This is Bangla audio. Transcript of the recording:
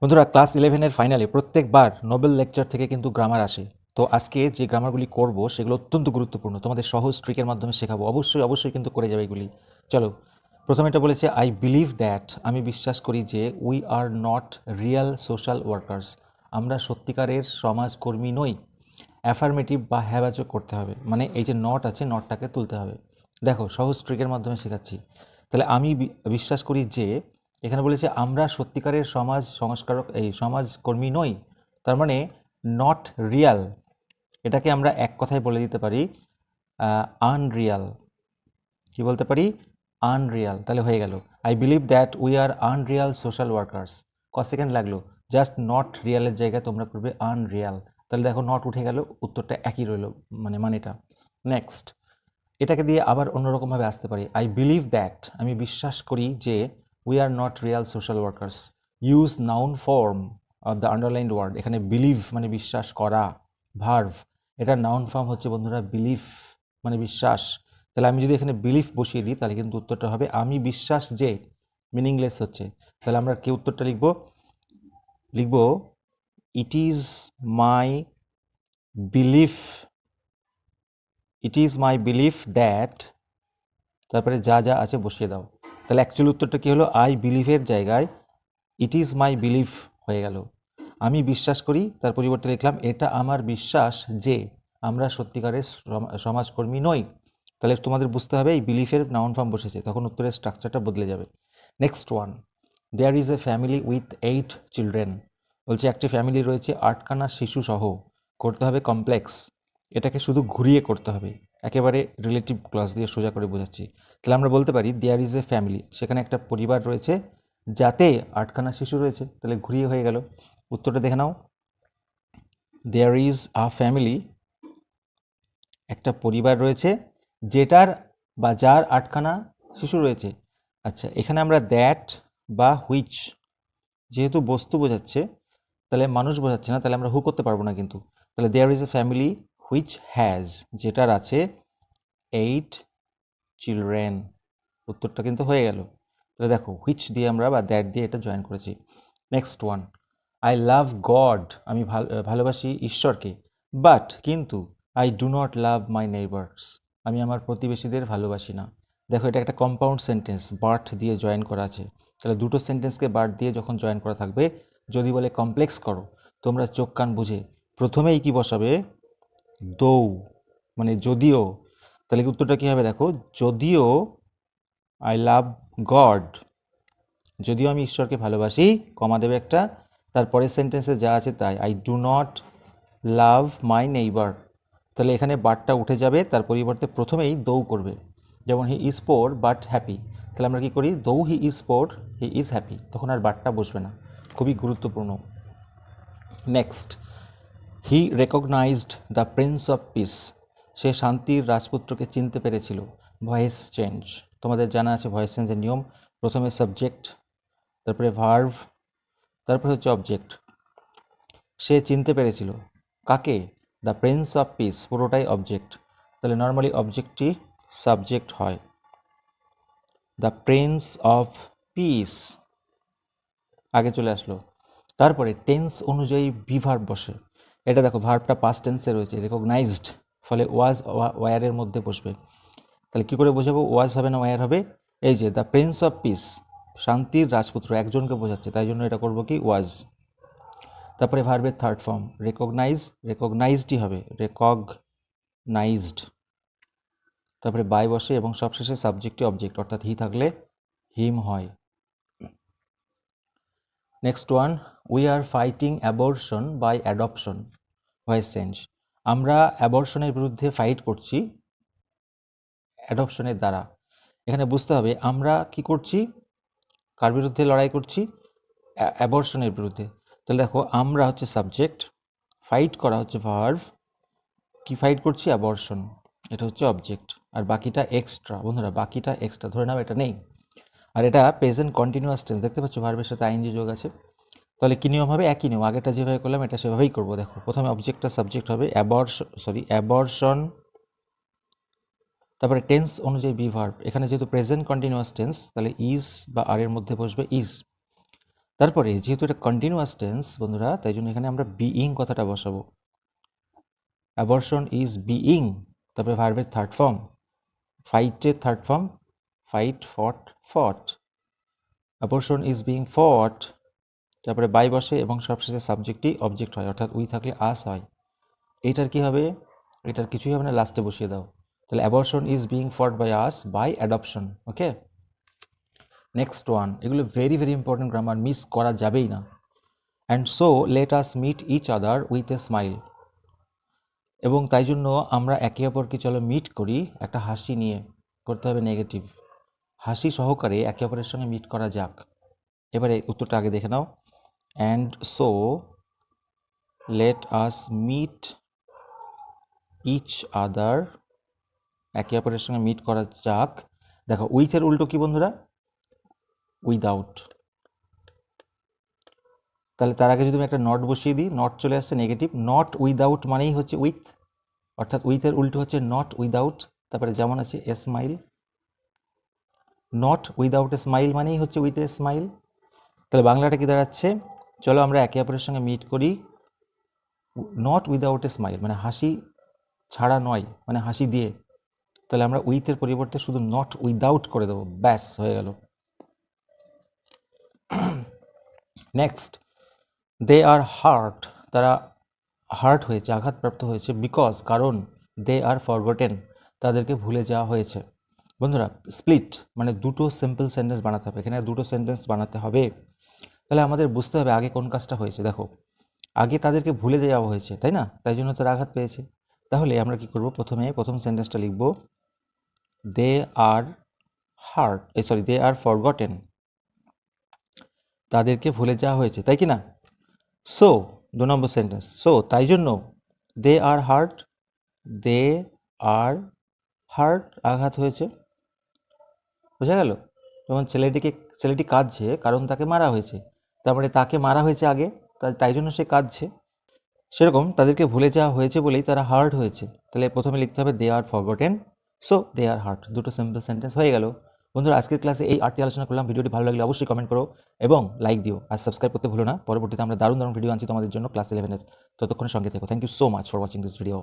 বন্ধুরা, ক্লাস 11-এর ফাইনালে প্রত্যেকবার নোবেল লেকচার থেকে কিন্তু গ্রামার আসে। তো আজকে যে গ্রামারগুলি করব সেগুলো অত্যন্ত গুরুত্বপূর্ণ, তোমাদের সহজ ট্রিকের মাধ্যমে শেখাবো। অবশ্যই অবশ্যই কিন্তু করে যাবে এগুলি। চলো, প্রথমে এটা বলেছে আই বিলিভ দ্যাট, আমি বিশ্বাস করি যে we are not real social workers, আমরা সত্যিকারের সমাজকর্মী নই। অ্যাফার্মেটিভ বা হ্যাবাচক করতে হবে, মানে এই যে নট আছে নটটাকে তুলতে হবে। দেখো, সহজ ট্রিকের মাধ্যমে শেখাচ্ছি। তাহলে আমি বিশ্বাস করি যে, এখানে বলেছে আমরা সত্যিকারের সমাজ সংস্কারক এই সমাজকর্মী নই, তার মানে নট রিয়াল, এটাকে আমরা এক কথায় বলে দিতে পারি আনরিয়াল। কি বলতে পারি? আনরিয়াল। তাহলে হয়ে গেল I believe that we are unreal social workers. ক সেকেন্ড লাগলো, জাস্ট নট রিয়ালের জায়গায় তোমরা করবে আনরিয়াল। তাহলে দেখো নট উঠে গেল, উত্তরটা একই রইল, মানেটা। নেক্সট, এটাকে দিয়ে আবার অন্যরকমভাবে আসতে পারি। আই বিলিভ দ্যাট, আমি বিশ্বাস করি যে we are not real social workers. Use noun form of the underlined word. এখানে বিলিভ মানে বিশ্বাস করা, ভার্ভ। এটা নাউন ফর্ম হচ্ছে বন্ধুরা বিলিফ, মানে বিশ্বাস। তাহলে আমি যদি এখানে বিলিফ বসিয়ে দিই তাহলে কিন্তু উত্তরটা হবে আমি বিশ্বাস যে, মিনিংলেস হচ্ছে। তাহলে আমরা কি উত্তরটা লিখব? It is my belief, it is my belief that, তারপরে যা যা আছে বসিয়ে দাও। তাহলে অ্যাকচুয়াল উত্তরটা কী হলো? আই বিলিভের জায়গায় ইট ইজ মাই বিলিফ হয়ে গেল। আমি বিশ্বাস করি, তার পরিবর্তে লিখলাম এটা আমার বিশ্বাস যে আমরা সত্যিকারের সমাজকর্মী নই। তাহলে তোমাদের বুঝতে হবে এই বিলিফের নাউন ফর্ম বসেছে, তখন উত্তরের স্ট্রাকচারটা বদলে যাবে। Next one, there is a family with 8 children. বলছে একটি ফ্যামিলি রয়েছে 8খানা শিশু সহ। করতে হবে কমপ্লেক্স, এটাকে শুধু ঘুরিয়ে করতে হবে, একেবারে রিলেটিভ ক্লজ দিয়ে সোজা করে বোঝাচ্ছি। তাহলে আমরা বলতে পারি দেয়ার ইজ এ ফ্যামিলি, সেখানে একটা পরিবার রয়েছে যাতে 8খানা শিশু রয়েছে। তাহলে ঘুরিয়ে হয়ে গেল। উত্তরটা দেখে নাও, দেয়ার ইজ আ ফ্যামিলি, একটা পরিবার রয়েছে যেটার বা যার 8খানা শিশু রয়েছে। আচ্ছা, এখানে আমরা দ্যাট বা হুইচ, যেহেতু বস্তু বোঝাচ্ছে তাহলে মানুষ বোঝাচ্ছে না, তাহলে আমরা হু করতে পারবো না কিন্তু। তাহলে there is a family which has, যেটার আছে 8 চিলড্রেন। উত্তরটা কিন্তু হয়ে গেল। তাহলে দেখো হুইচ দিয়ে আমরা বা দ্যাট দিয়ে এটা জয়েন করেছি। Next one, I love god, আমি ভালোবাসি ঈশ্বরকে, বাট কিন্তু I do not love my neighbours, আমি আমার প্রতিবেশীদের ভালোবাসি না। দেখো এটা একটা কম্পাউন্ড সেন্টেন্স, বাট দিয়ে জয়েন করা আছে। তাহলে দুটো সেন্টেন্সকে বাট দিয়ে যখন জয়েন করা থাকবে, যদি বলে কমপ্লেক্স করো, তোমরা চোখ কান বুঝে প্রথমেই কি বসাবে? দৌ, মানে যদিও। তাহলে উত্তরটা কী হবে? দেখো, যদিও আই লাভ গড, যদিও আমি ঈশ্বরকে ভালোবাসি, কমা দেবে একটা, তারপরের সেন্টেন্সে যা আছে তাই, I do not love my neighbour. তাহলে এখানে বাটটা উঠে যাবে, তার পরিবর্তে প্রথমেই দৌ করবে। যেমন he is poor but happy, তাহলে আমরা কী করি? Though he is poor he is happy, তখন আর বাটটা বসবে না। খুবই গুরুত্বপূর্ণ। Next, he recognized the prince of peace, সে শান্তির রাজপুত্রকে চিনতে পেরেছিল। ভয়েস চেঞ্জ, তোমাদের জানা আছে ভয়েস চেঞ্জের নিয়ম। প্রথমে সাবজেক্ট, তারপরে ভার্ভ, তারপরে হচ্ছে অবজেক্ট। সে চিনতে পেরেছিল কাকে? দ্য প্রিন্স অফ পিস, পুরোটাই অবজেক্ট। তাহলে নর্মালি অবজেক্টটি সাবজেক্ট হয়। দ্য প্রিন্স অফ পিস আগে চলে আসলো, তারপরে টেন্স অনুযায়ী বি ভার্ব বসে। এটা দেখো ভার্বটা পাস্ট টেন্সে রয়েছে, রেকগনাইজড, ফলে ওয়াজ ওয়ারের মধ্যে বসবে। তাহলে কী করে বোঝাবো? ওয়াজ হবে না ওয়ার হবে? এই যে দ্য প্রিন্স অফ পিস, শান্তির রাজপুত্র, একজনকে বোঝাচ্ছে, তাই জন্য এটা করবো কি? ওয়াজ। তারপরে ভার্বের থার্ড ফর্ম রেকগনাইজ, রেকগনাইজডই হবে, রেকগনাইজড। তারপরে বাই বসে এবং সবশেষে সাবজেক্টই অবজেক্ট, অর্থাৎ হি থাকলে হিম হয়। Next one, we are fighting abortion by adoption. Voice change, আমরা অ্যাবর্শনের বিরুদ্ধে ফাইট করছি অ্যাডপশনের দ্বারা। এখানে বুঝতে হবে আমরা কি করছি, কার বিরুদ্ধে লড়াই করছি? অ্যাবর্শনের বিরুদ্ধে। তাহলে দেখো আমরা হচ্ছে সাবজেক্ট, ফাইট করা হচ্ছে ভার্ভ, কি ফাইট করছি? অ্যাবর্শন, এটা হচ্ছে অবজেক্ট, আর বাকিটা এক্সট্রা। বন্ধুরা বাকিটা এক্সট্রা, ধরে নাও এটা নেই। আর এটা প্রেজেন্ট কন্টিনিউয়াস টেন্স, দেখতে পাচ্ছ ভার্বের সাথে আইএনজি যোগ আছে। তাহলে কী নিয়ম হবে? একই নিয়ম, আগেটা যেভাবে করলাম এটা সেভাবেই করবো। দেখো প্রথমে অবজেক্টটা সাবজেক্ট হবে, অ্যাবর্শন, তারপরে টেন্স অনুযায়ী বি ভার্ব। এখানে যেহেতু প্রেজেন্ট কন্টিনিউয়াস টেন্স, তাহলে ইজ বা আর এর মধ্যে বসবে ইজ। তারপরে যেহেতু এটা কন্টিনিউয়াস টেন্স বন্ধুরা, তাই জন্য এখানে আমরা বিইং কথাটা বসাবো। অ্যাবর্শন ইজ বিইং, তারপরে ভার্বের থার্ড ফর্ম, ফাইটের third form fight, fought, fought. Abortion is being ফট, তারপরে বাই বসে এবং সবশেষে সাবজেক্টই অবজেক্ট হয়, অর্থাৎ উই থাকলে আস হয়। এইটার কি হবে? এটার কিছুই হবে না, লাস্টে বসিয়ে দাও। তাহলে abortion is being fought by us by adoption. Okay, next one, এগুলো very very important grammar, miss করা যাবেই না। And so let us meet each other with a smile, এবং তাই জন্য আমরা একে অপরকে চলো মিট করি একটা হাসি নিয়ে, করতে হবে নেগেটিভ, হাসি সহকারে একে অপরের সঙ্গে মিট করা যাক। এবারে উত্তরটা আগে দেখে নাও। And so let us meet each other, একে অপরের সঙ্গে মিট করা যাক। দেখো উইথের উল্টো কি বন্ধুরা? উইদাউট। তাহলে তার আগে যদি আমি একটা নট বসিয়ে দিই, নট চলে আসছে নেগেটিভ, নট উইদাউট মানেই হচ্ছে উইথ, অর্থাৎ উইথের উল্টো হচ্ছে নট উইদাউট। তারপরে যেমন আছে এ smile, not without a smile মানেই হচ্ছে উইথ এ স্মাইল। তাহলে বাংলাটা কি দাঁড়াচ্ছে? চলো আমরা একে অপরের সঙ্গে মিট করি নট উইদাউট এ স্মাইল, মানে হাসি ছাড়া নয়, মানে হাসি দিয়ে। তাহলে আমরা উইথের পরিবর্তে শুধু নট উইদাউট করে দেবো, ব্যাস হয়ে গেল। নেক্সট, দে আর হার্ট, তারা হার্ট হয়েছে, আঘাতপ্রাপ্ত হয়েছে, বিকজ কারণ, দে আর ফরগটেন, তাদেরকে ভুলে যাওয়া হয়েছে। বন্ধুরা স্প্লিট মানে দুটো সিম্পল সেন্টেন্স বানাতে হবে, এখানে দুটো সেন্টেন্স বানাতে হবে। তাহলে আমাদের বুঝতে হবে আগে কোন কাজটা হয়েছে। দেখো আগে তাদেরকে ভুলে যাওয়া হয়েছে, তাই না? তাই জন্য তারা আঘাত পেয়েছে। তাহলে আমরা কি করব? প্রথমে প্রথম সেন্টেন্সটা লিখব, they are hurt, sorry they are forgotten, তাদেরকে ভুলে যাওয়া হয়েছে, তাই কি না? সো 2 নম্বর সেন্টেন্স, সো তাই জন্য দে are heart, they are heart, আঘাত হয়েছে, বোঝা গেল? যেমন ছেলেটি কাঁদছে কারণ তাকে মারা হয়েছে, তারপরে তাকে মারা হয়েছে আগে, তাই জন্য সে কাঁদছে। সেরকম তাদেরকে ভুলে যাওয়া হয়েছে বলেই তারা হার্ট হয়েছে। তাহলে প্রথমে লিখতে হবে they are forgotten, so they are hurt, দুটো সিম্পল সেন্টেন্স হয়ে গেল। বন্ধুরা আজকের ক্লাসে এই 8টি আলোচনা করলাম। ভিডিওটি ভালো লাগলে অবশ্যই কমেন্ট করো এবং লাইক দিও, আর সাবস্ক্রাইব করতে ভুলো না। পরবর্তীতে আমরা দারুণ দারুণ ভিডিও আনছি তোমাদের জন্য ক্লাস 11-এর। ততক্ষণে সঙ্গে থেকো। Thank you so much for watching this video.